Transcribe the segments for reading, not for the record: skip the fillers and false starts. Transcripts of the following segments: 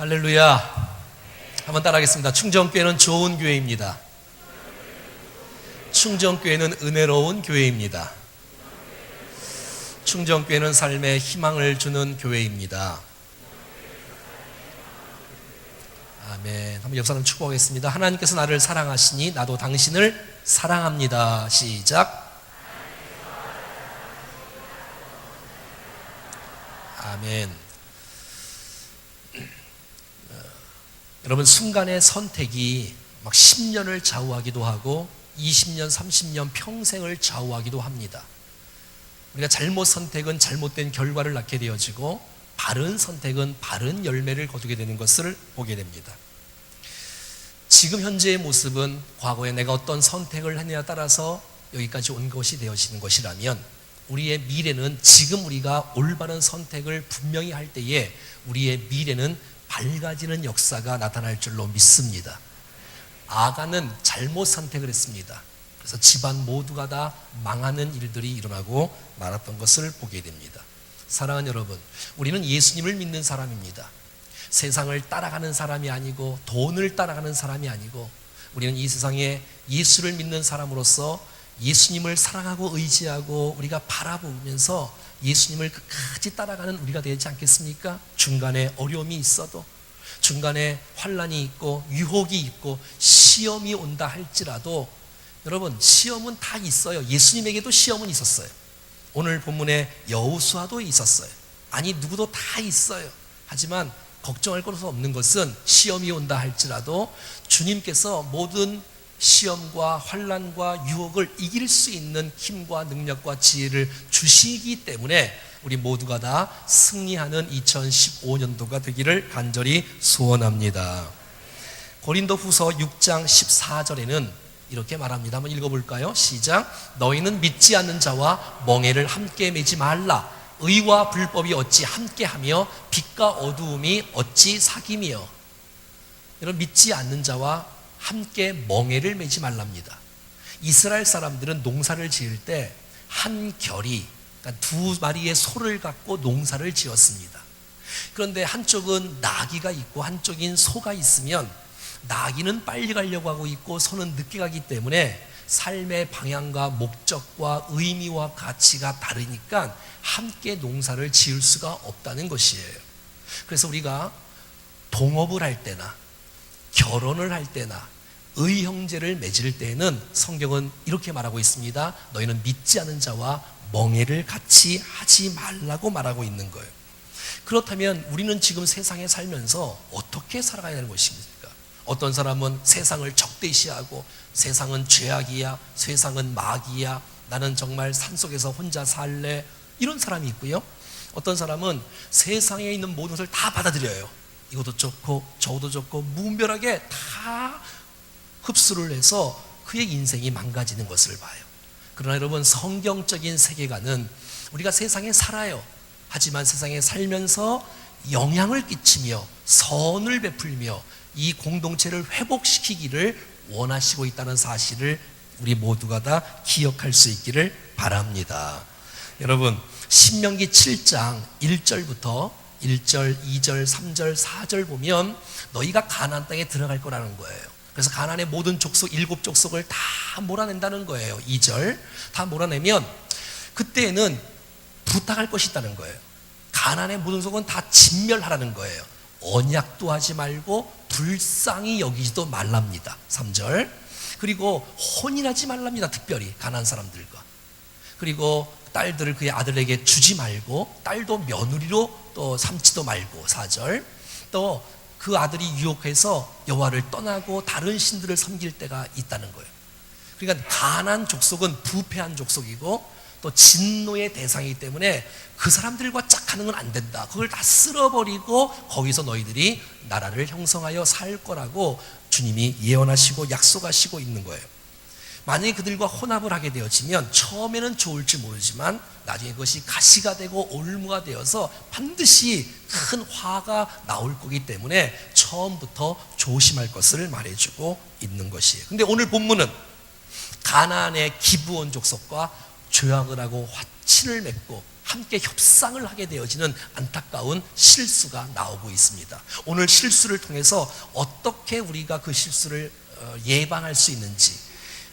할렐루야. 한번 따라하겠습니다. 충정교회는 좋은 교회입니다. 충정교회는 은혜로운 교회입니다. 충정교회는 삶에 희망을 주는 교회입니다. 아멘. 한번 옆 사람 축복하겠습니다. 하나님께서 나를 사랑하시니 나도 당신을 사랑합니다. 시작. 아멘. 여러분, 순간의 선택이 막 10년을 좌우하기도 하고 20년, 30년, 평생을 좌우하기도 합니다. 우리가 잘못 선택은 잘못된 결과를 낳게 되어지고 바른 선택은 바른 열매를 거두게 되는 것을 보게 됩니다. 지금 현재의 모습은 과거에 내가 어떤 선택을 했느냐에 따라서 여기까지 온 것이 되어지는 것이라면, 우리의 미래는 지금 우리가 올바른 선택을 분명히 할 때에 우리의 미래는 밝아지는 역사가 나타날 줄로 믿습니다. 아간은 잘못 선택을 했습니다. 그래서 집안 모두가 다 망하는 일들이 일어나고 말았던 것을 보게 됩니다. 사랑하는 여러분, 우리는 예수님을 믿는 사람입니다. 세상을 따라가는 사람이 아니고 돈을 따라가는 사람이 아니고, 우리는 이 세상에 예수를 믿는 사람으로서 예수님을 사랑하고 의지하고 우리가 바라보면서 예수님을 끝까지 따라가는 우리가 되지 않겠습니까? 중간에 어려움이 있어도, 중간에 환난이 있고 유혹이 있고 시험이 온다 할지라도, 여러분, 시험은 다 있어요. 예수님에게도 시험은 있었어요. 오늘 본문에 여호수아도 있었어요. 아니, 누구도 다 있어요. 하지만 걱정할 것은 없는 것은, 시험이 온다 할지라도 주님께서 모든 시험과 환난과 유혹을 이길 수 있는 힘과 능력과 지혜를 주시기 때문에 우리 모두가 다 승리하는 2015년도가 되기를 간절히 소원합니다. 고린도 후서 6장 14절에는 이렇게 말합니다. 한번 읽어볼까요? 시작. 너희는 믿지 않는 자와 멍에를 함께 매지 말라. 의와 불법이 어찌 함께하며 빛과 어두움이 어찌 사귑이여. 여러분, 믿지 않는 자와 함께 멍에를 매지 말랍니다. 이스라엘 사람들은 농사를 지을 때 한 결이, 그러니까 두 마리의 소를 갖고 농사를 지었습니다. 그런데 한쪽은 나귀가 있고 한쪽인 소가 있으면, 나귀는 빨리 가려고 하고 있고 소는 늦게 가기 때문에 삶의 방향과 목적과 의미와 가치가 다르니까 함께 농사를 지을 수가 없다는 것이에요. 그래서 우리가 동업을 할 때나 결혼을 할 때나 의형제를 맺을 때에는 성경은 이렇게 말하고 있습니다. 너희는 믿지 않는 자와 멍에를 같이 하지 말라고 말하고 있는 거예요. 그렇다면 우리는 지금 세상에 살면서 어떻게 살아가야 하는 것입니까? 어떤 사람은 세상을 적대시하고, 세상은 죄악이야, 세상은 마귀야, 나는 정말 산속에서 혼자 살래, 이런 사람이 있고요. 어떤 사람은 세상에 있는 모든 것을 다 받아들여요. 이것도 좋고 저것도 좋고 무분별하게 다 흡수를 해서 그의 인생이 망가지는 것을 봐요. 그러나 여러분, 성경적인 세계관은 우리가 세상에 살아요. 하지만 세상에 살면서 영향을 끼치며 선을 베풀며 이 공동체를 회복시키기를 원하시고 있다는 사실을 우리 모두가 다 기억할 수 있기를 바랍니다. 여러분, 신명기 7장 1절부터 1절, 2절, 3절, 4절 보면 너희가 가나안 땅에 들어갈 거라는 거예요. 그래서 가나안의 모든 족속, 7족속을 다 몰아낸다는 거예요. 2절 다 몰아내면 그때에는 부탁할 것이 있다는 거예요. 가나안의 모든 족속은 다 진멸하라는 거예요. 언약도 하지 말고 불쌍히 여기지도 말랍니다. 3절. 그리고 혼인하지 말랍니다. 특별히 가나안 사람들과. 그리고 딸들을 그의 아들에게 주지 말고 딸도 며느리로 또 삼지도 말고. 4절. 또 그 아들이 유혹해서 여호와를 떠나고 다른 신들을 섬길 때가 있다는 거예요. 그러니까 가나안 족속은 부패한 족속이고 또 진노의 대상이기 때문에 그 사람들과 짝하는 건 안 된다. 그걸 다 쓸어버리고 거기서 너희들이 나라를 형성하여 살 거라고 주님이 예언하시고 약속하시고 있는 거예요. 만약에 그들과 혼합을 하게 되어지면 처음에는 좋을지 모르지만 나중에 그것이 가시가 되고 올무가 되어서 반드시 큰 화가 나올 거기 때문에 처음부터 조심할 것을 말해주고 있는 것이에요. 근데 오늘 본문은 가나안의 기브온 족속과 조약을 하고 화친을 맺고 함께 협상을 하게 되어지는 안타까운 실수가 나오고 있습니다. 오늘 실수를 통해서 어떻게 우리가 그 실수를 예방할 수 있는지,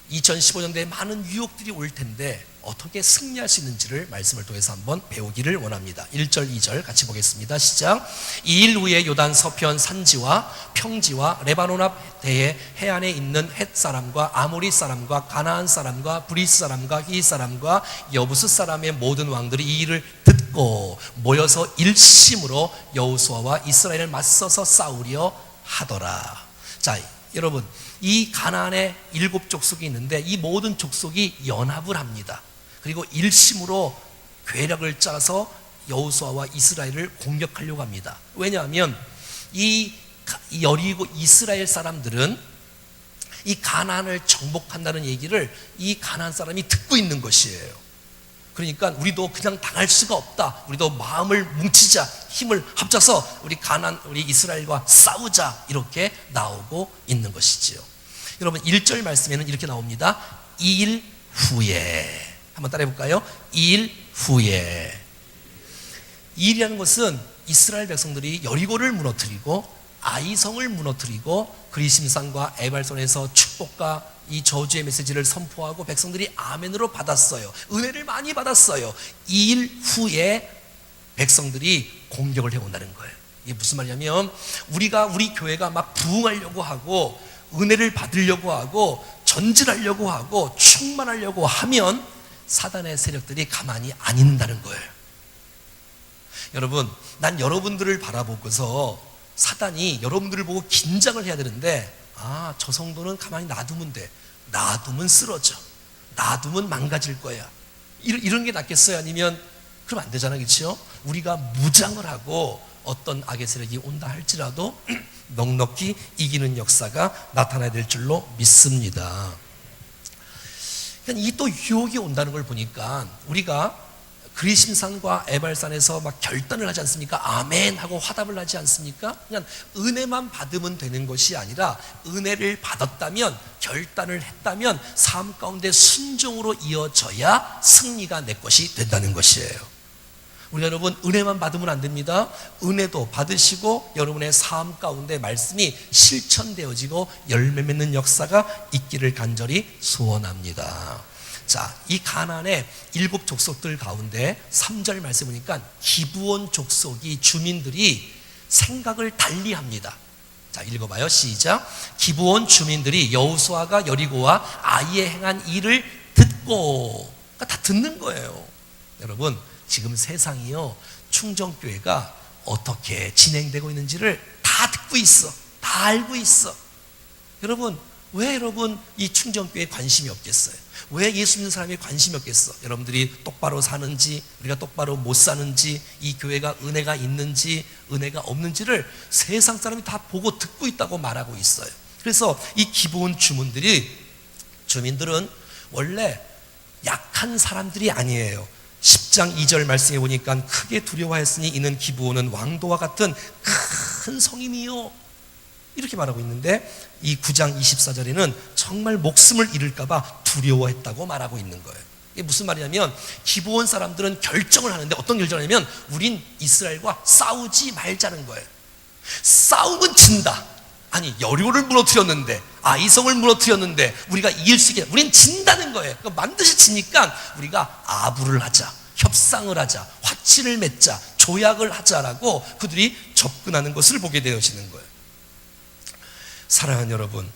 2015년도에 많은 유혹들이 올 텐데 어떻게 승리할 수 있는지를 말씀을 통해서 한번 배우기를 원합니다. 1절 2절 같이 보겠습니다. 시작. 2일 후에 요단 서편 산지와 평지와 레바논 앞 대에 해안에 있는 헷 사람과 아모리 사람과 가나안 사람과 브리스 사람과 히 사람과 여부스 사람의 모든 왕들이 이 일을 듣고 모여서 일심으로 여호수아와 이스라엘을 맞서서 싸우려 하더라. 자, 여러분, 이 가나안에 7 족속이 있는데 이 모든 족속이 연합을 합니다. 그리고 일심으로 계략을 짜서 여호수아와 이스라엘을 공격하려고 합니다. 왜냐하면 이 여리고 이스라엘 사람들은 이 가나안을 정복한다는 얘기를 이 가나안 사람이 듣고 있는 것이에요. 그러니까 우리도 그냥 당할 수가 없다. 우리도 마음을 뭉치자, 힘을 합쳐서 우리 이스라엘과 싸우자, 이렇게 나오고 있는 것이지요. 여러분, 1절 말씀에는 이렇게 나옵니다. 2일 후에. 한번 따라해 볼까요? 2일 후에. 2일이라는 것은 이스라엘 백성들이 여리고를 무너뜨리고 아이성을 무너뜨리고 그리심산과 에발손에서 축복과 이 저주의 메시지를 선포하고 백성들이 아멘으로 받았어요. 은혜를 많이 받았어요. 2일 후에 백성들이 공격을 해온다는 거예요. 이게 무슨 말이냐면 우리 교회가 막 부흥하려고 하고 은혜를 받으려고 하고 전진하려고 하고 충만하려고 하면 사단의 세력들이 가만히 안 있는다는 거예요. 여러분, 난 여러분들을 바라보고서 사단이 여러분들을 보고 긴장을 해야 되는데, 저 성도는 가만히 놔두면 돼. 놔두면 쓰러져. 놔두면 망가질 거야. 이런 게 낫겠어요? 아니면 그럼 안 되잖아요, 그렇죠? 우리가 무장을 하고 어떤 악의 세력이 온다 할지라도 넉넉히 이기는 역사가 나타나야 될 줄로 믿습니다. 그러니까 이 또 유혹이 온다는 걸 보니까 우리가 그리심산과 에발산에서 막 결단을 하지 않습니까? 아멘 하고 화답을 하지 않습니까? 그냥 은혜만 받으면 되는 것이 아니라 은혜를 받았다면, 결단을 했다면 삶 가운데 순종으로 이어져야 승리가 내 것이 된다는 것이에요. 우리 여러분, 은혜만 받으면 안 됩니다. 은혜도 받으시고 여러분의 삶 가운데 말씀이 실천되어지고 열매 맺는 역사가 있기를 간절히 소원합니다. 자, 이 가나안의 7 족속들 가운데 3절 말씀 보니까 기브온 족속이 주민들이 생각을 달리합니다. 자, 읽어봐요. 시작. 기브온 주민들이 여호수아가 여리고와 아이에 행한 일을 듣고, 그러니까 다 듣는 거예요. 여러분, 지금 세상이요, 충정교회가 어떻게 진행되고 있는지를 다 듣고 있어. 다 알고 있어. 여러분, 왜 여러분 이 충정교회에 관심이 없겠어요? 왜 예수 믿는 사람이 관심이 없겠어? 여러분들이 똑바로 사는지, 우리가 똑바로 못 사는지, 이 교회가 은혜가 있는지 은혜가 없는지를 세상 사람이 다 보고 듣고 있다고 말하고 있어요. 그래서 이 기브온 주민들은 원래 약한 사람들이 아니에요. 10장 2절 말씀해 보니까 크게 두려워하였으니 이는 기브온은 왕도와 같은 큰 성임이요, 이렇게 말하고 있는데 이 9장 24절에는 정말 목숨을 잃을까봐 두려워했다고 말하고 있는 거예요. 이게 무슨 말이냐면 기브온 사람들은 결정을 하는데 어떤 결정을 하냐면 우린 이스라엘과 싸우지 말자는 거예요. 싸우면 진다. 아니, 여리고를 무너뜨렸는데, 아이성을 무너뜨렸는데 우리가 이길 수 있게, 우린 진다는 거예요. 그러니까 반드시 지니까 우리가 아부를 하자, 협상을 하자, 화치를 맺자, 조약을 하자라고 그들이 접근하는 것을 보게 되어지는 거예요. 사랑하는 여러분,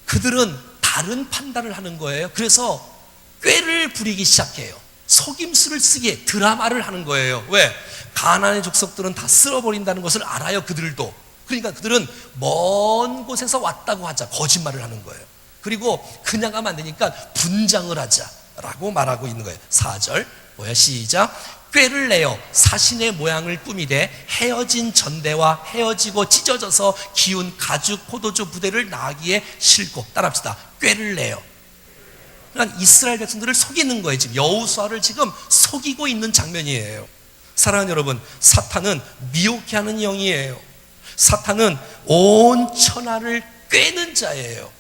그들은 다른 판단을 하는 거예요. 그래서 꾀를 부리기 시작해요. 속임수를 쓰기에 드라마를 하는 거예요. 왜? 가나안의 족속들은 다 쓸어버린다는 것을 알아요, 그들도. 그러니까 그들은 먼 곳에서 왔다고 하자, 거짓말을 하는 거예요. 그리고 그냥 가면 안 되니까 분장을 하자라고 말하고 있는 거예요. 4절 뭐야? 시작. 꾀를 내어 사신의 모양을 꾸미되 헤어진 전대와 헤어지고 찢어져서 기운 가죽 포도주 부대를 나귀에 싣고, 따라합시다. 꾀를 내요. 그러니까 이스라엘 백성들을 속이는 거예요. 지금 여호수아를 지금 속이고 있는 장면이에요. 사랑하는 여러분, 사탄은 미혹해 하는 영이에요. 사탄은 온 천하를 꿰는 자예요.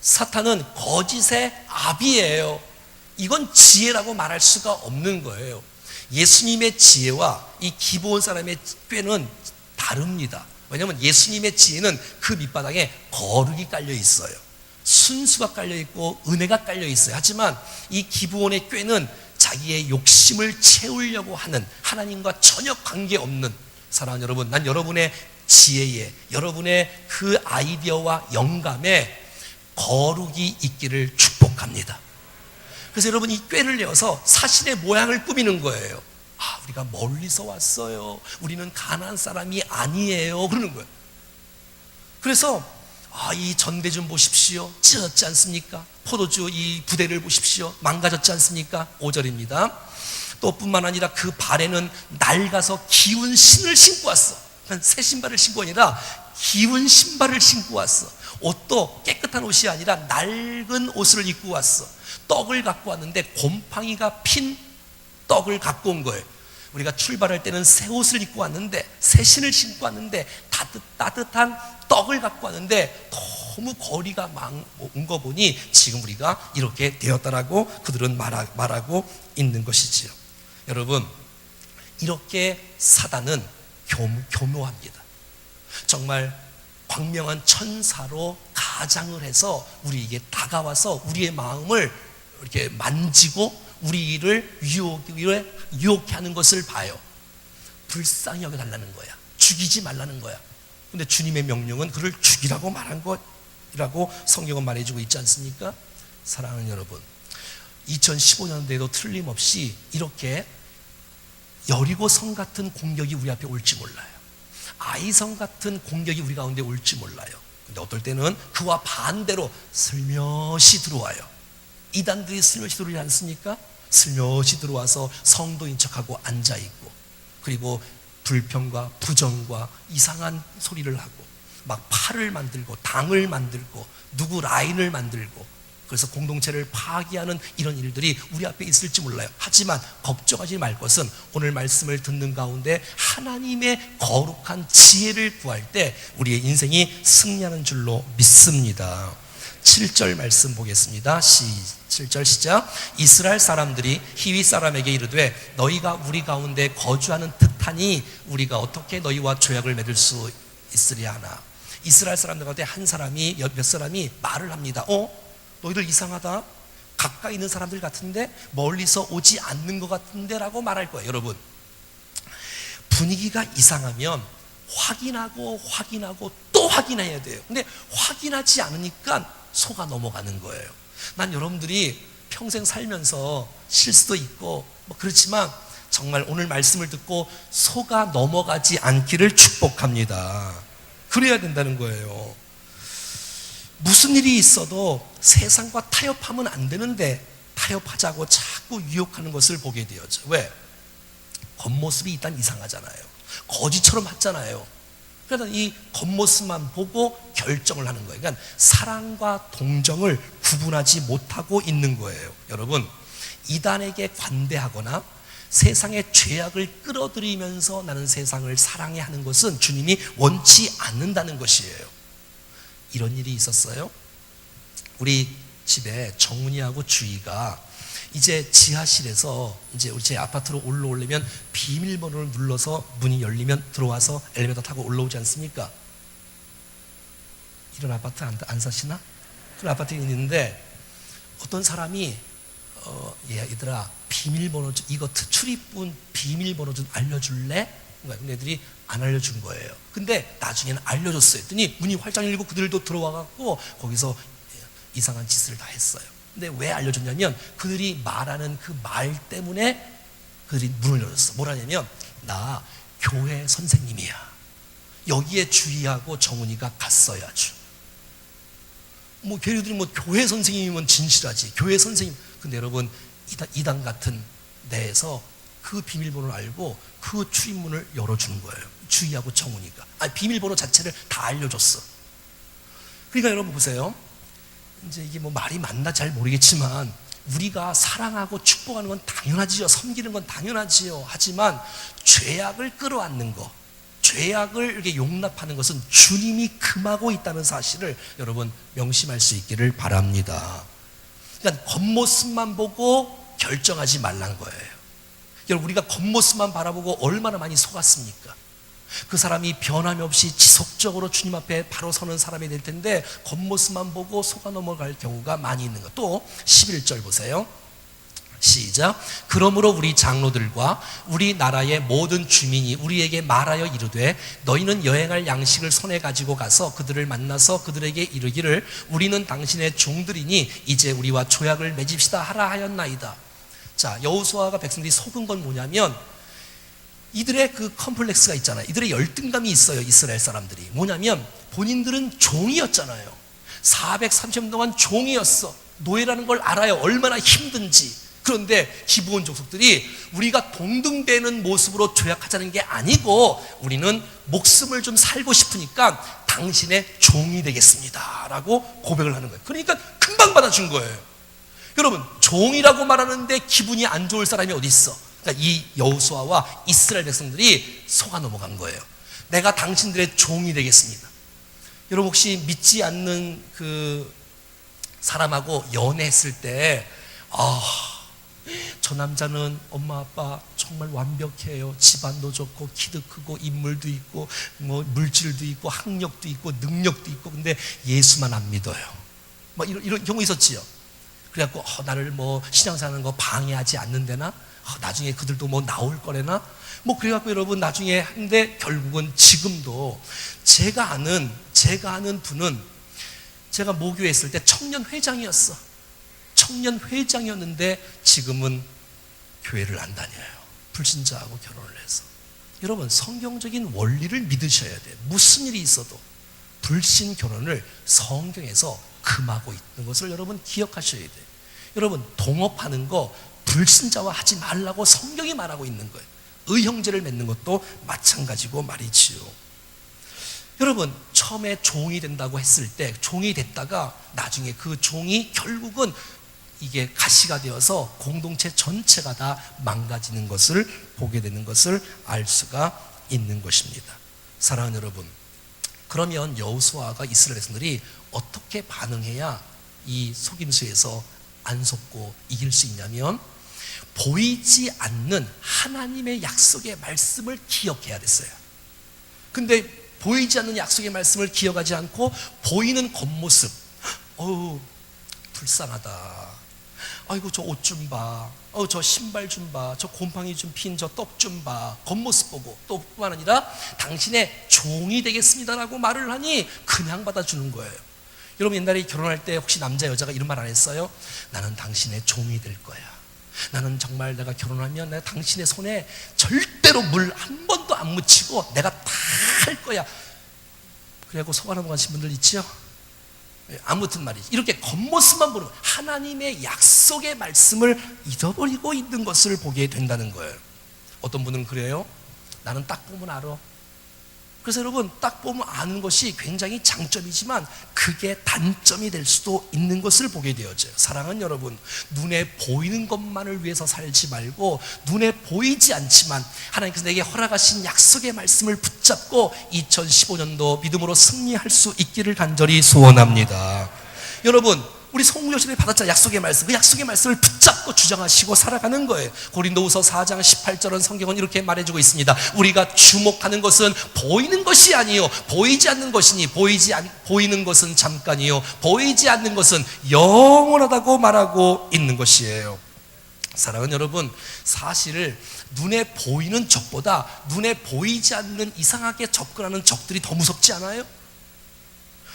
사탄은 거짓의 아비예요. 이건 지혜라고 말할 수가 없는 거예요. 예수님의 지혜와 이 기브온 사람의 꾀는 다릅니다. 왜냐하면 예수님의 지혜는 그 밑바닥에 거룩이 깔려 있어요. 순수가 깔려 있고 은혜가 깔려 있어요. 하지만 이 기브온의 꾀는 자기의 욕심을 채우려고 하는, 하나님과 전혀 관계없는, 사랑하는 여러분, 난 여러분의 지혜에, 여러분의 그 아이디어와 영감에 거룩이 있기를 축복합니다. 그래서 여러분, 이 꾀를 내어서 사실의 모양을 꾸미는 거예요. 우리가 멀리서 왔어요. 우리는 가나안 사람이 아니에요. 그러는 거예요. 그래서 이 전대 좀 보십시오. 찢어졌지 않습니까? 포도주 이 부대를 보십시오. 망가졌지 않습니까? 5절입니다. 또 뿐만 아니라 그 발에는 낡아서 기운 신을 신고 왔어. 새 신발을 신고 아니라 기운 신발을 신고 왔어. 옷도 깨끗한 옷이 아니라 낡은 옷을 입고 왔어. 떡을 갖고 왔는데 곰팡이가 핀 떡을 갖고 온 거예요. 우리가 출발할 때는 새 옷을 입고 왔는데, 새 신을 신고 왔는데, 따뜻한 떡을 갖고 왔는데 너무 거리가 먼 거 보니 지금 우리가 이렇게 되었다라고 그들은 말하고 있는 것이지요. 여러분, 이렇게 사단은 교묘합니다. 정말 광명한 천사로 가장을 해서 우리에게 다가와서 우리의 마음을 이렇게 만지고 우리를 유혹해 하는 것을 봐요. 불쌍히 여겨달라는 거야. 죽이지 말라는 거야. 근데 주님의 명령은 그를 죽이라고 말한 것이라고 성경은 말해주고 있지 않습니까? 사랑하는 여러분, 2015년대에도 틀림없이 이렇게 여리고성 같은 공격이 우리 앞에 올지 몰라요. 아이성 같은 공격이 우리 가운데 올지 몰라요. 근데 어떨 때는 그와 반대로 슬며시 들어와요. 이단들이 슬며시 들어오지 않습니까? 슬며시 들어와서 성도인 척하고 앉아있고, 그리고 불평과 부정과 이상한 소리를 하고, 막 팔을 만들고 당을 만들고 누구 라인을 만들고, 그래서 공동체를 파괴하는 이런 일들이 우리 앞에 있을지 몰라요. 하지만 걱정하지 말 것은 오늘 말씀을 듣는 가운데 하나님의 거룩한 지혜를 구할 때 우리의 인생이 승리하는 줄로 믿습니다. 7절 말씀 보겠습니다. 7절 시작. 이스라엘 사람들이 히위 사람에게 이르되 너희가 우리 가운데 거주하는 듯하니 우리가 어떻게 너희와 조약을 맺을 수 있으랴 하나. 이스라엘 사람들 가운데 한 사람이, 몇 사람이 말을 합니다. 너희들 이상하다. 가까이 있는 사람들 같은데 멀리서 오지 않는 것 같은데 라고 말할 거예요. 여러분, 분위기가 이상하면 확인하고 또 확인해야 돼요. 근데 확인하지 않으니까 속아 넘어가는 거예요. 난 여러분들이 평생 살면서 실수도 있고 그렇지만 정말 오늘 말씀을 듣고 속아 넘어가지 않기를 축복합니다. 그래야 된다는 거예요. 무슨 일이 있어도 세상과 타협하면 안 되는데 타협하자고 자꾸 유혹하는 것을 보게 되었죠. 왜? 겉모습이 일단 이상하잖아요. 거지처럼 하잖아요. 그러니까 이 겉모습만 보고 결정을 하는 거예요. 그러니까 사랑과 동정을 구분하지 못하고 있는 거예요. 여러분, 이단에게 관대하거나 세상의 죄악을 끌어들이면서 나는 세상을 사랑해 하는 것은 주님이 원치 않는다는 것이에요. 이런 일이 있었어요. 우리 집에 정훈이하고 주희가 이제 지하실에서 이제 우리 제 아파트로 올라오려면 비밀번호를 눌러서 문이 열리면 들어와서 엘리베이터 타고 올라오지 않습니까? 이런 아파트 안 사시나? 그런 아파트가 있는데 어떤 사람이 얘들아 비밀번호 좀, 이거 출입문 비밀번호 좀 알려줄래? 근데 애들이 안 알려준 거예요. 근데 나중에는 알려줬어요. 했더니 문이 활짝 열리고 그들도 들어와갖고 거기서 이상한 짓을 다 했어요. 근데 왜 알려줬냐면 그들이 말하는 그 말 때문에 그들이 문을 열었어. 뭐라냐면 나 교회 선생님이야. 여기에 주희하고 정훈이가 갔어요. 아주 걔네들이 교회 선생님이면 진실하지. 교회 선생님. 근데 여러분, 이단 같은 데에서 그 비밀번호를 알고 그 출입문을 열어주는 거예요. 주희하고 정훈이가. 비밀번호 자체를 다 알려줬어. 그러니까 여러분 보세요. 이제 이게 말이 맞나 잘 모르겠지만 우리가 사랑하고 축복하는 건 당연하지요. 섬기는 건 당연하지요. 하지만 죄악을 끌어안는 거, 죄악을 이렇게 용납하는 것은 주님이 금하고 있다는 사실을 여러분 명심할 수 있기를 바랍니다. 그러니까 겉모습만 보고 결정하지 말라는 거예요. 여러분, 우리가 겉모습만 바라보고 얼마나 많이 속았습니까? 그 사람이 변함이 없이 지속적으로 주님 앞에 바로 서는 사람이 될 텐데 겉모습만 보고 속아 넘어갈 경우가 많이 있는 것. 또 11절 보세요. 시작. 그러므로 우리 장로들과 우리 나라의 모든 주민이 우리에게 말하여 이르되 너희는 여행할 양식을 손에 가지고 가서 그들을 만나서 그들에게 이르기를 우리는 당신의 종들이니 이제 우리와 조약을 맺읍시다 하라 하였나이다. 자, 여호수아가 백성들이 속은 건 뭐냐면 이들의 그 컴플렉스가 있잖아요. 이들의 열등감이 있어요. 이스라엘 사람들이 뭐냐면 본인들은 종이었잖아요. 430년 동안 종이었어. 노예라는 걸 알아요. 얼마나 힘든지. 그런데 기브온 족속들이 우리가 동등되는 모습으로 조약하자는 게 아니고 우리는 목숨을 좀 살고 싶으니까 당신의 종이 되겠습니다 라고 고백을 하는 거예요. 그러니까 금방 받아준 거예요. 여러분, 종이라고 말하는데 기분이 안 좋을 사람이 어디 있어? 그러니까 이 여호수아와 이스라엘 백성들이 속아 넘어간 거예요. 내가 당신들의 종이 되겠습니다. 여러분, 혹시 믿지 않는 그 사람하고 연애했을 때 저 남자는 엄마 아빠 정말 완벽해요. 집안도 좋고 키도 크고 인물도 있고 뭐 물질도 있고 학력도 있고 능력도 있고 근데 예수만 안 믿어요. 뭐 이런 경우 있었지요. 그래갖고 나를 뭐 신앙생활하는 거 방해하지 않는데나 나중에 그들도 뭐 나올 거래나 뭐 그래갖고 여러분 나중에 한데 결국은 지금도 제가 아는 분은 제가 모교에 있을 때 청년 회장이었어. 청년 회장이었는데 지금은 교회를 안 다녀요. 불신자하고 결혼을 해서. 여러분, 성경적인 원리를 믿으셔야 돼요. 무슨 일이 있어도 불신 결혼을 성경에서 금하고 있는 것을 여러분 기억하셔야 돼요. 여러분, 동업하는 거 불신자와 하지 말라고 성경이 말하고 있는 거예요. 의형제를 맺는 것도 마찬가지고 말이지요. 여러분, 처음에 종이 된다고 했을 때 종이 됐다가 나중에 그 종이 결국은 이게 가시가 되어서 공동체 전체가 다 망가지는 것을 보게 되는 것을 알 수가 있는 것입니다. 사랑하는 여러분, 그러면 여호수아가 이스라엘 백성들이 어떻게 반응해야 이 속임수에서 안 속고 이길 수 있냐면 보이지 않는 하나님의 약속의 말씀을 기억해야 됐어요. 근데 보이지 않는 약속의 말씀을 기억하지 않고 보이는 겉모습, 불쌍하다. 아이고 저 옷 좀 봐. 저 신발 좀 봐. 저 곰팡이 좀 핀 저 떡 좀 봐. 겉모습 보고 또 뿐만 아니라 당신의 종이 되겠습니다라고 말을 하니 그냥 받아주는 거예요. 여러분, 옛날에 결혼할 때 혹시 남자 여자가 이런 말 안 했어요? 나는 당신의 종이 될 거야. 나는 정말 내가 결혼하면 내가 당신의 손에 절대로 물 한 번도 안 묻히고 내가 다 할 거야. 그래갖고 속아 넘어가신 분들 있죠? 아무튼 말이지. 이렇게 겉모습만 보는 하나님의 약속의 말씀을 잊어버리고 있는 것을 보게 된다는 거예요. 어떤 분은 그래요. 나는 딱 보면 알아. 그래서 여러분, 딱 보면 아는 것이 굉장히 장점이지만 그게 단점이 될 수도 있는 것을 보게 되어져요. 사랑하는 여러분, 눈에 보이는 것만을 위해서 살지 말고 눈에 보이지 않지만 하나님께서 내게 허락하신 약속의 말씀을 붙잡고 2015년도 믿음으로 승리할 수 있기를 간절히 소원합니다. 여러분, 우리 송구교실에 받았잖아요. 약속의 말씀. 그 약속의 말씀을 붙잡고 주장하시고 살아가는 거예요. 고린도후서 4장 18절은 성경은 이렇게 말해주고 있습니다. 우리가 주목하는 것은 보이는 것이 아니요 보이지 않는 것이니 보이는 것은 잠깐이요 보이지 않는 것은 영원하다고 말하고 있는 것이에요. 사랑하는 여러분, 사실 눈에 보이는 적보다 눈에 보이지 않는 이상하게 접근하는 적들이 더 무섭지 않아요?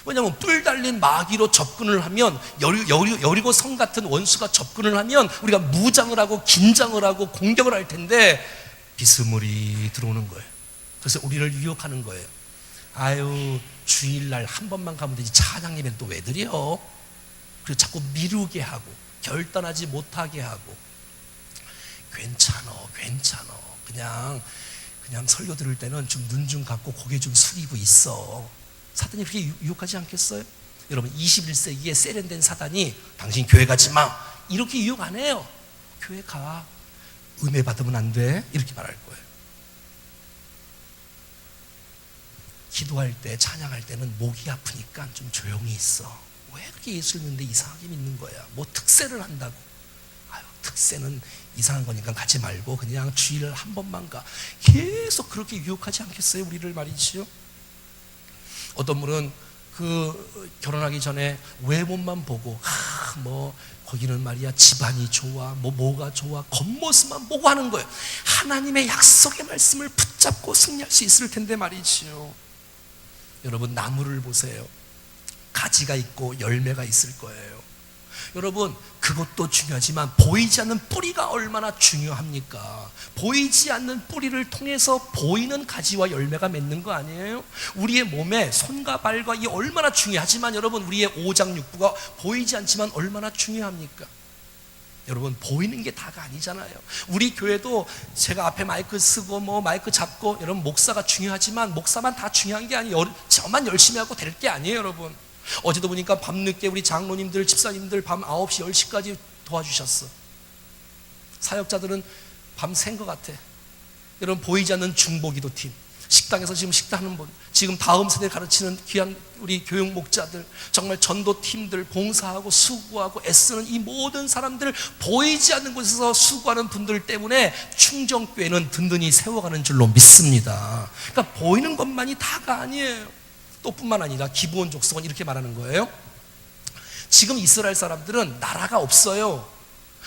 왜냐하면 뿔 달린 마귀로 접근을 하면 여리고 성 같은 원수가 접근을 하면 우리가 무장을 하고 긴장을 하고 공격을 할 텐데 비스무리 들어오는 거예요. 그래서 우리를 유혹하는 거예요. 아유, 주일날 한 번만 가면 되지 찬양 예배는 또 왜 드려? 그래서 자꾸 미루게 하고 결단하지 못하게 하고 괜찮어 그냥 설교 들을 때는 좀 눈 좀 감고 고개 좀 숙이고 있어. 사단이 그렇게 유혹하지 않겠어요? 여러분, 21세기에 세련된 사단이 당신 교회 가지 마 이렇게 유혹 안 해요. 교회 가. 은혜 받으면 안 돼 이렇게 말할 거예요. 기도할 때 찬양할 때는 목이 아프니까 좀 조용히 있어. 왜 그렇게 예수를 믿는데 이상하게 믿는 거야? 뭐 특세를 한다고. 특세는 이상한 거니까 가지 말고 그냥 주일을 한 번만 가. 계속 그렇게 유혹하지 않겠어요? 우리를 말이지요. 어떤 분은 결혼하기 전에 외모만 보고 거기는 말이야 집안이 좋아, 뭐가 좋아, 겉모습만 보고 하는 거예요. 하나님의 약속의 말씀을 붙잡고 승리할 수 있을 텐데 말이지요. 여러분, 나무를 보세요. 가지가 있고 열매가 있을 거예요. 여러분, 그것도 중요하지만 보이지 않는 뿌리가 얼마나 중요합니까? 보이지 않는 뿌리를 통해서 보이는 가지와 열매가 맺는 거 아니에요? 우리의 몸에 손과 발과 이 얼마나 중요하지만 여러분, 우리의 오장육부가 보이지 않지만 얼마나 중요합니까? 여러분, 보이는 게 다가 아니잖아요. 우리 교회도 제가 앞에 마이크 쓰고 마이크 잡고, 여러분, 목사가 중요하지만 목사만 다 중요한 게 아니에요. 저만 열심히 하고 될 게 아니에요, 여러분. 어제도 보니까 밤늦게 우리 장로님들, 집사님들 밤 9시, 10시까지 도와주셨어. 사역자들은 밤 샌 것 같아. 여러분, 보이지 않는 중보기도 팀, 식당에서 지금 식사하는 분, 지금 다음 세대 가르치는 귀한 우리 교육 목자들, 정말 전도팀들, 봉사하고 수고하고 애쓰는 이 모든 사람들, 보이지 않는 곳에서 수고하는 분들 때문에 충정교회는 든든히 세워가는 줄로 믿습니다. 그러니까 보이는 것만이 다가 아니에요. 또 뿐만 아니라 기브온 족속은 이렇게 말하는 거예요. 지금 이스라엘 사람들은 나라가 없어요.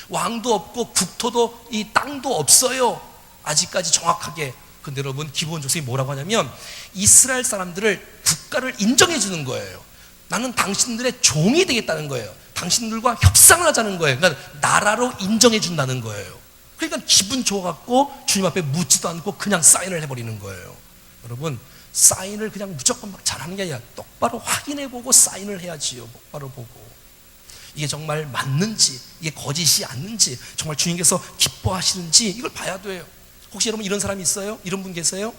왕도 없고 국토도, 이 땅도 없어요. 아직까지 정확하게. 근데 여러분, 기브온 족속이 뭐라고 하냐면 이스라엘 사람들을 국가를 인정해 주는 거예요. 나는 당신들의 종이 되겠다는 거예요. 당신들과 협상을 하자는 거예요. 그러니까 나라로 인정해 준다는 거예요. 그러니까 기분 좋아갖고 주님 앞에 묻지도 않고 그냥 사인을 해버리는 거예요. 여러분, 사인을 그냥 무조건 막 잘하는 게 아니라 똑바로 확인해보고 사인을 해야지요. 똑바로 보고 이게 정말 맞는지, 이게 거짓이 아닌지, 정말 주님께서 기뻐하시는지 이걸 봐야 돼요. 혹시 여러분 이런 사람이 있어요? 이런 분 계세요?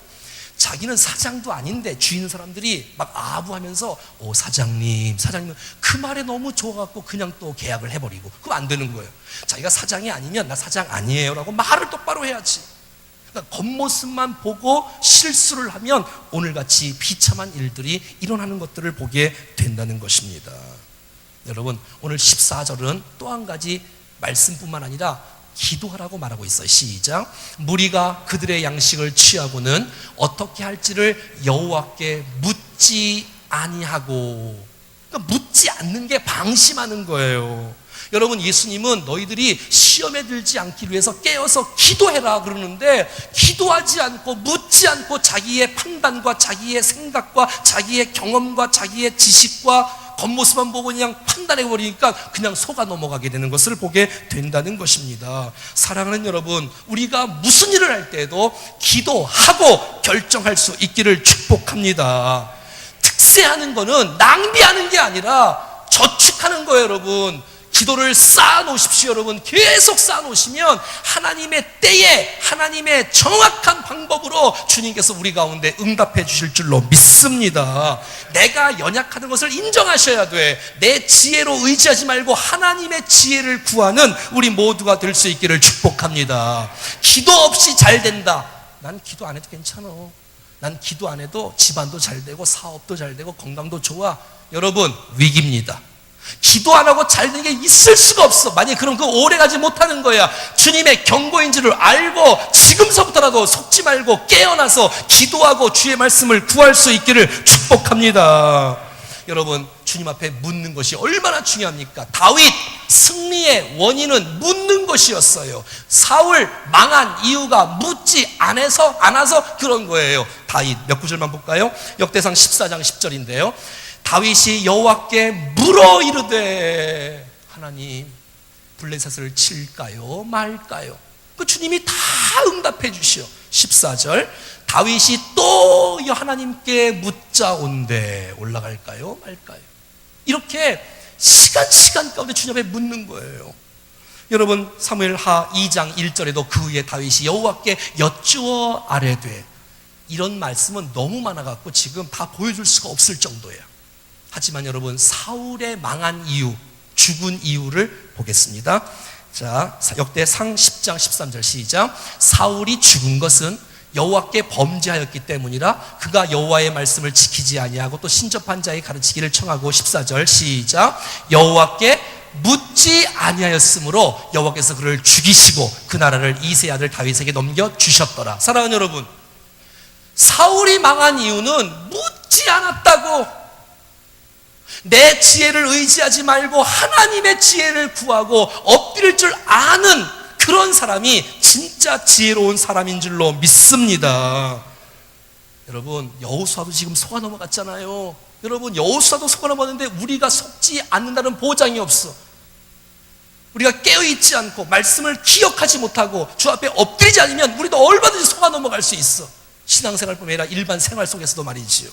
자기는 사장도 아닌데 주위 있는 사람들이 막 아부하면서 사장님은 그 말에 너무 좋아갖고 그냥 또 계약을 해버리고, 그거 안 되는 거예요. 자기가 사장이 아니면 나 사장 아니에요 라고 말을 똑바로 해야지. 그러니까 겉모습만 보고 실수를 하면 오늘같이 비참한 일들이 일어나는 것들을 보게 된다는 것입니다. 여러분, 오늘 14절은 또 한 가지 말씀뿐만 아니라 기도하라고 말하고 있어요. 시작. 무리가 그들의 양식을 취하고는 어떻게 할지를 여호와께 묻지 아니하고, 그러니까 묻지 않는 게 방심하는 거예요. 여러분, 예수님은 너희들이 시험에 들지 않기 위해서 깨어서 기도해라 그러는데, 기도하지 않고 묻지 않고 자기의 판단과 자기의 생각과 자기의 경험과 자기의 지식과 겉모습만 보고 그냥 판단해버리니까 그냥 속아 넘어가게 되는 것을 보게 된다는 것입니다. 사랑하는 여러분, 우리가 무슨 일을 할 때에도 기도하고 결정할 수 있기를 축복합니다. 특세하는 거는 낭비하는 게 아니라 저축하는 거예요. 여러분, 기도를 쌓아놓으십시오. 여러분, 계속 쌓아놓으시면 하나님의 때에 하나님의 정확한 방법으로 주님께서 우리 가운데 응답해 주실 줄로 믿습니다. 내가 연약하는 것을 인정하셔야 돼. 내 지혜로 의지하지 말고 하나님의 지혜를 구하는 우리 모두가 될 수 있기를 축복합니다. 기도 없이 잘 된다. 난 기도 안 해도 괜찮아. 난 기도 안 해도 집안도 잘 되고 사업도 잘 되고 건강도 좋아. 여러분, 위기입니다. 기도 안 하고 잘 되는 게 있을 수가 없어. 만약에 그럼 오래 가지 못하는 거야. 주님의 경고인 줄을 알고 지금서부터라도 속지 말고 깨어나서 기도하고 주의 말씀을 구할 수 있기를 축복합니다. 여러분, 주님 앞에 묻는 것이 얼마나 중요합니까? 다윗 승리의 원인은 묻는 것이었어요. 사울 망한 이유가 묻지 않아서 그런 거예요. 다윗 몇 구절만 볼까요? 역대상 14장 10절인데요 다윗이 여호와께 물어 이르되, 하나님 블레셋을 칠까요 말까요? 그 주님이 다 응답해 주시오. 14절, 다윗이 또 하나님께 묻자온대, 올라갈까요 말까요? 이렇게 시간 가운데 주님 앞에 묻는 거예요. 여러분, 사무엘하 2장 1절에도 그 후에 다윗이 여호와께 여쭈어 아뢰되, 이런 말씀은 너무 많아갖고 지금 다 보여줄 수가 없을 정도예요. 하지만 여러분, 사울의 망한 이유, 죽은 이유를 보겠습니다. 자, 역대상 10장 13절 시작. 사울이 죽은 것은 여호와께 범죄하였기 때문이라 그가 여호와의 말씀을 지키지 아니하고 또 신접한 자의 가르치기를 청하고. 14절 시작. 여호와께 묻지 아니하였으므로 여호와께서 그를 죽이시고 그 나라를 이새의 아들 다윗에게 넘겨 주셨더라. 사랑하는 여러분, 사울이 망한 이유는 묻지 않았다고. 내 지혜를 의지하지 말고 하나님의 지혜를 구하고 엎드릴 줄 아는 그런 사람이 진짜 지혜로운 사람인 줄로 믿습니다. 여러분, 여호수아도 지금 속아 넘어갔잖아요. 여러분, 여호수아도 속아 넘어갔는데 우리가 속지 않는다는 보장이 없어. 우리가 깨어있지 않고 말씀을 기억하지 못하고 주 앞에 엎드리지 않으면 우리도 얼마든지 속아 넘어갈 수 있어. 신앙생활뿐만 아니라 일반 생활 속에서도 말이지요.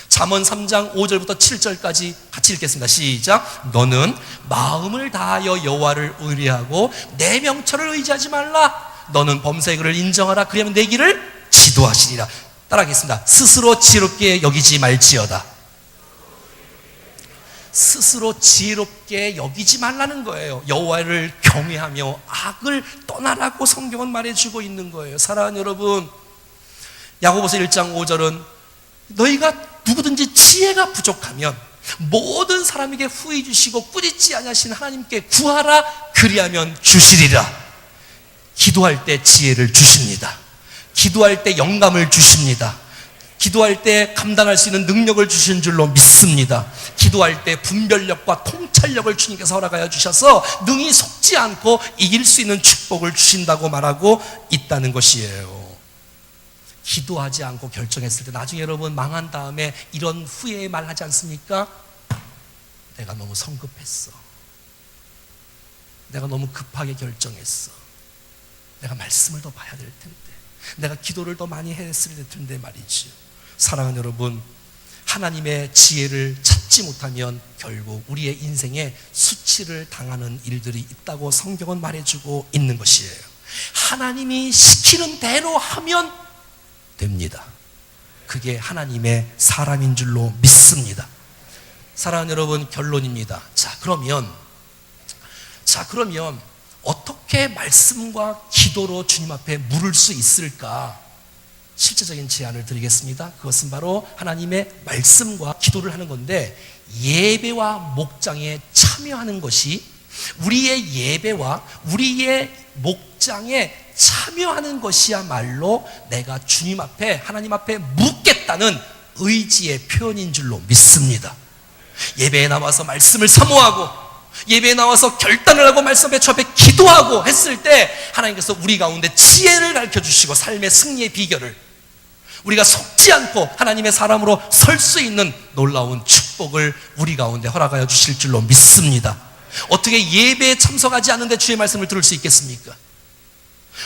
잠언 3장 5절부터 7절까지 같이 읽겠습니다. 시작. 너는 마음을 다하여 여호와를 의뢰하고 내 명철을 의지하지 말라. 너는 범사의 그를 인정하라. 그리하면 내 길을 지도하시리라. 따라하겠습니다. 스스로 지혜롭게 여기지 말지어다. 스스로 지혜롭게 여기지 말라는 거예요. 여호와를 경외하며 악을 떠나라고 성경은 말해주고 있는 거예요. 사랑하는 여러분, 야고보서 1장 5절은 너희가 누구든지 지혜가 부족하면 모든 사람에게 후히 주시고 꾸짖지 아니하신 하나님께 구하라. 그리하면 주시리라. 기도할 때 지혜를 주십니다. 기도할 때 영감을 주십니다. 기도할 때 감당할 수 있는 능력을 주신 줄로 믿습니다. 기도할 때 분별력과 통찰력을 주님께서 허락하여 주셔서 능히 속지 않고 이길 수 있는 축복을 주신다고 말하고 있다는 것이에요. 기도하지 않고 결정했을 때 나중에 여러분 망한 다음에 이런 후회의 말 하지 않습니까? 내가 너무 성급했어. 내가 너무 급하게 결정했어. 내가 말씀을 더 봐야 될 텐데, 내가 기도를 더 많이 했어야 될 텐데 말이죠. 사랑하는 여러분, 하나님의 지혜를 찾지 못하면 결국 우리의 인생에 수치를 당하는 일들이 있다고 성경은 말해주고 있는 것이에요. 하나님이 시키는 대로 하면 됩니다. 그게 하나님의 사람인 줄로 믿습니다. 사랑하는 여러분, 결론입니다. 그러면 어떻게 말씀과 기도로 주님 앞에 물을 수 있을까? 실제적인 제안을 드리겠습니다. 그것은 바로 하나님의 말씀과 기도를 하는 건데, 예배와 목장에 참여하는 것이, 우리의 예배와 우리의 목장에 참여하는 것이야말로 내가 주님 앞에, 하나님 앞에 묻겠다는 의지의 표현인 줄로 믿습니다. 예배에 나와서 말씀을 사모하고, 예배에 나와서 결단을 하고 말씀 앞에 주 앞에 기도하고 했을 때 하나님께서 우리 가운데 지혜를 가르쳐주시고 삶의 승리의 비결을, 우리가 속지 않고 하나님의 사람으로 설 수 있는 놀라운 축복을 우리 가운데 허락하여 주실 줄로 믿습니다. 어떻게 예배에 참석하지 않는데 주의 말씀을 들을 수 있겠습니까?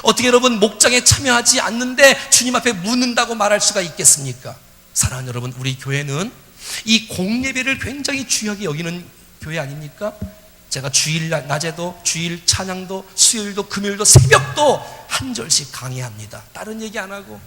어떻게 여러분 목장에 참여하지 않는데 주님 앞에 묻는다고 말할 수가 있겠습니까? 사랑하는 여러분, 우리 교회는 이 공예배를 굉장히 중요하게 여기는 교회 아닙니까? 제가 주일 낮에도, 주일 찬양도, 수요일도, 금요일도, 새벽도 한 절씩 강의합니다. 다른 얘기 안 하고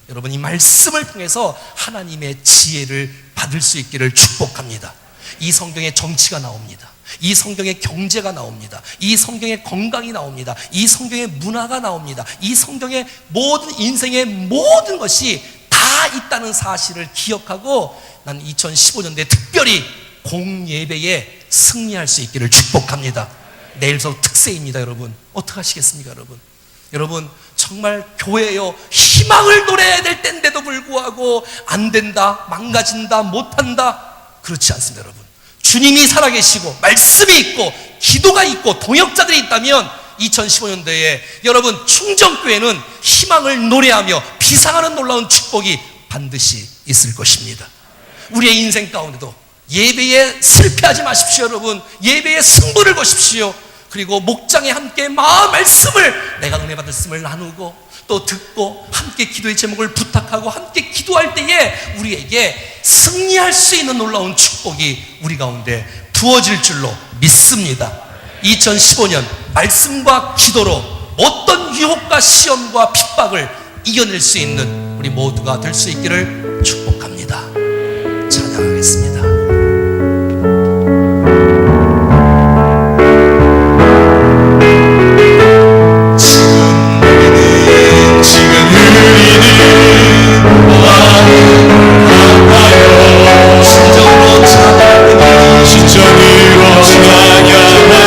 여러분, 이 말씀을 통해서 하나님의 지혜를 받을 수 있기를 축복합니다. 이 성경에 정치가 나옵니다. 이 성경에 경제가 나옵니다. 이 성경에 건강이 나옵니다. 이 성경에 문화가 나옵니다. 이 성경에 모든, 인생의 모든 것이 다 있다는 사실을 기억하고 난 2015년도에 특별히 공예배에 승리할 수 있기를 축복합니다. 내일부터 특세입니다. 여러분, 어떻게 하시겠습니까? 여러분 정말 교회요, 희망을 노래해야 될 때인데도 불구하고 안 된다, 망가진다, 못한다, 그렇지 않습니다. 여러분, 주님이 살아계시고 말씀이 있고 기도가 있고 동역자들이 있다면 2015년도에 여러분 충정교회는 희망을 노래하며 비상하는 놀라운 축복이 반드시 있을 것입니다. 우리의 인생 가운데도 예배에 실패하지 마십시오. 여러분, 예배에 승부를 거십시오. 그리고 목장에 함께 말씀을, 내가 은혜 받았음을 나누고 또 듣고 함께 기도의 제목을 부탁하고 함께 기도할 때에 우리에게 승리할 수 있는 놀라운 축복이 우리 가운데 부어질 줄로 믿습니다. 2015년 말씀과 기도로 어떤 유혹과 시험과 핍박을 이겨낼 수 있는 우리 모두가 될 수 있기를 축복합니다. 찬양하겠습니다. 진정으로 찬양하며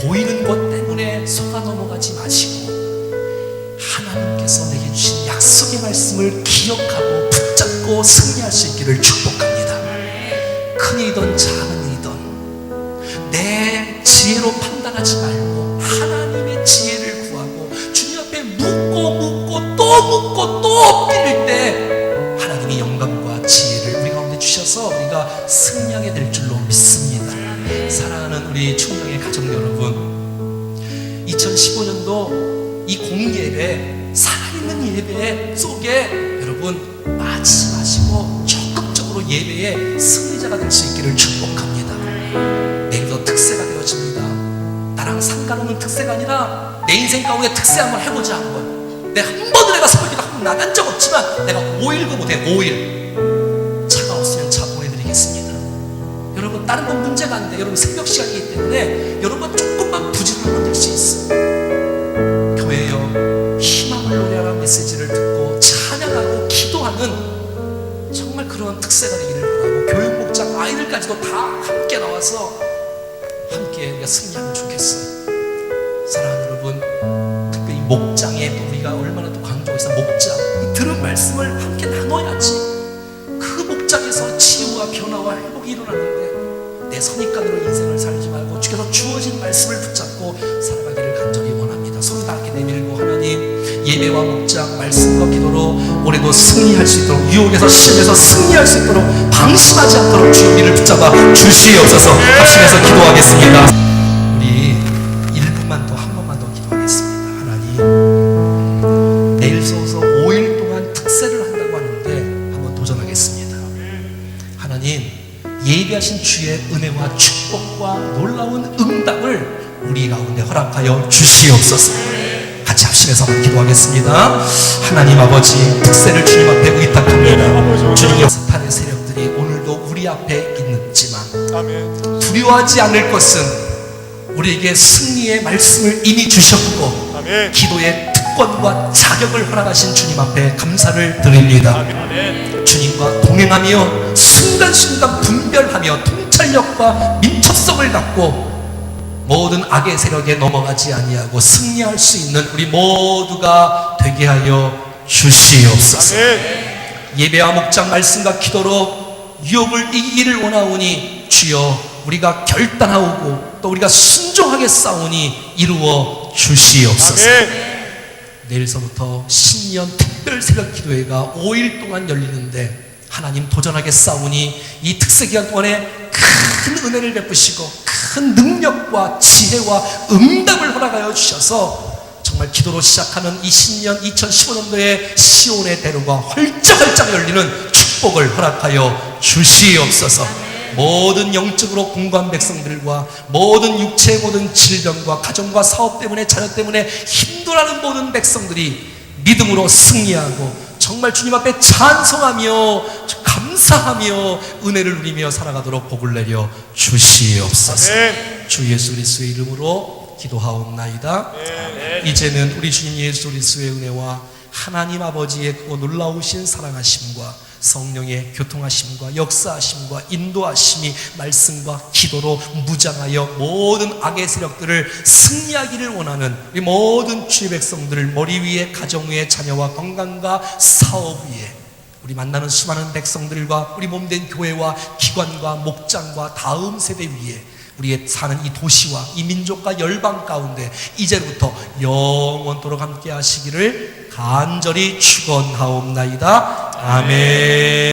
보이는 것 때문에 속아 넘어가지 마시고 하나님께서 내게 주신 약속의 말씀을 기억하고 붙잡고 승리할 수 있기를 축복합니다. 큰 일이든 작은 일이든 내 지혜로 판단하지 말고 하나님의 지혜를 구하고 주님 앞에 묻고 또 엎드릴 때 하나님의 영광과 지혜를 우리 가운데 주셔서 우리가 승리하게 될 줄로 믿습니다. 사랑하는 우리 충령의 가족 여러분, 2015년도 이 공예배, 살아있는 예배 속에 여러분 빠지지 마시고 적극적으로 예배의 승리자가 될 수 있기를 축복합니다. 내일도 특세가 되어집니다. 나랑 상관없는 특세가 아니라 내 인생 가운데 특세 한번 해보자. 내가 한 번도 내가 설교도 한 번 나간 적 없지만 내가 5일도 못해. 5일 차가 없으면 차 보내드리겠습니다. 여러분 다른 건 문제가 안 돼. 여러분 새벽 시간이기 때문에 여러분 조금만 부지런하면 될 수 있어. 교회여 희망을 노래하는 메시지를 듣고 찬양하고 기도하는 정말 그런 특세가 되기를 바라고, 교육 목장 아이들까지도 다 함께 나와서 함께 우리가 승리하면 좋겠어요. 사랑하는 여러분, 특별히 목장에 또 우리가 얼마나 또 강조해서 목장 이 들은 말씀을 함께 나눠야지 그 목장에서 치유와 변화와 회복이 일어나는데 내 선입관으로 인생을 살지 말고 주께서 주어진 말씀을 붙잡고 살아가기를 간절히 원합니다. 손을 다 함께 내밀고 하나님, 예배와 목장 말씀과 기도로 올해도 승리할 수 있도록, 유혹에서 시험에서 승리할 수 있도록 방심하지 않도록 주의 우리를 붙잡아 주시옵소서. 합심해서 기도하겠습니다. 우리 1분만 더, 한 번만 더 기도하겠습니다. 하나님, 내일 서서 5일 동안 특세를 한다고 하는데 한번 도전하겠습니다. 하나님, 예비하신 주의 은혜와 축복과 놀라운 응답을 우리 가운데 허락하여 주시옵소서. 같이 합심해서 한번 기도하겠습니다. 하나님 아버지, 특세를 주님 앞에 의탁합니다. 주님의 사탄의 세력들이 오늘도 우리 앞에 있지만 두려워하지 않을 것은 우리에게 승리의 말씀을 이미 주셨고 기도의 특권과 자격을 허락하신 주님 앞에 감사를 드립니다. 주님과 동행하며 순간순간 분별하며 통찰력과 민첩성을 갖고 모든 악의 세력에 넘어가지 아니하고 승리할 수 있는 우리 모두가 되게 하여 주시옵소서. 예배와 목장 말씀과 기도로 유혹을 이기기를 원하오니 주여 우리가 결단하고 또 우리가 순종하게 싸우니 이루어 주시옵소서. 내일서부터 신년 특별 새벽 기도회가 5일 동안 열리는데 하나님 도전하게 싸우니 이 특세 기간 동안에 큰 은혜를 베푸시고 큰 능력과 지혜와 응답을 허락하여 주셔서 정말 기도로 시작하는 이 신년 2015년도에 시온의 대로가 활짝활짝 열리는 축복을 허락하여 주시옵소서. 모든 영적으로 공고한 백성들과 모든 육체의 모든 질병과 가정과 사업 때문에 자녀 때문에 힘들어하는 모든 백성들이 믿음으로 승리하고 정말 주님 앞에 찬송하며 감사하며 은혜를 누리며 살아가도록 복을 내려 주시옵소서. 주 예수 그리스도의 이름으로 기도하옵나이다. 이제는 우리 주님 예수 그리스도의 은혜와 하나님 아버지의 그 놀라우신 사랑하심과 성령의 교통하심과 역사하심과 인도하심이 말씀과 기도로 무장하여 모든 악의 세력들을 승리하기를 원하는 우리 모든 주의 백성들을 머리 위에 가정 위에 자녀와 건강과 사업 위에 우리 만나는 수많은 백성들과 우리 몸된 교회와 기관과 목장과 다음 세대 위에 우리의 사는 이 도시와 이 민족과 열방 가운데 이제부터 영원토록 함께 하시기를 간절히 축원하옵나이다. 아멘.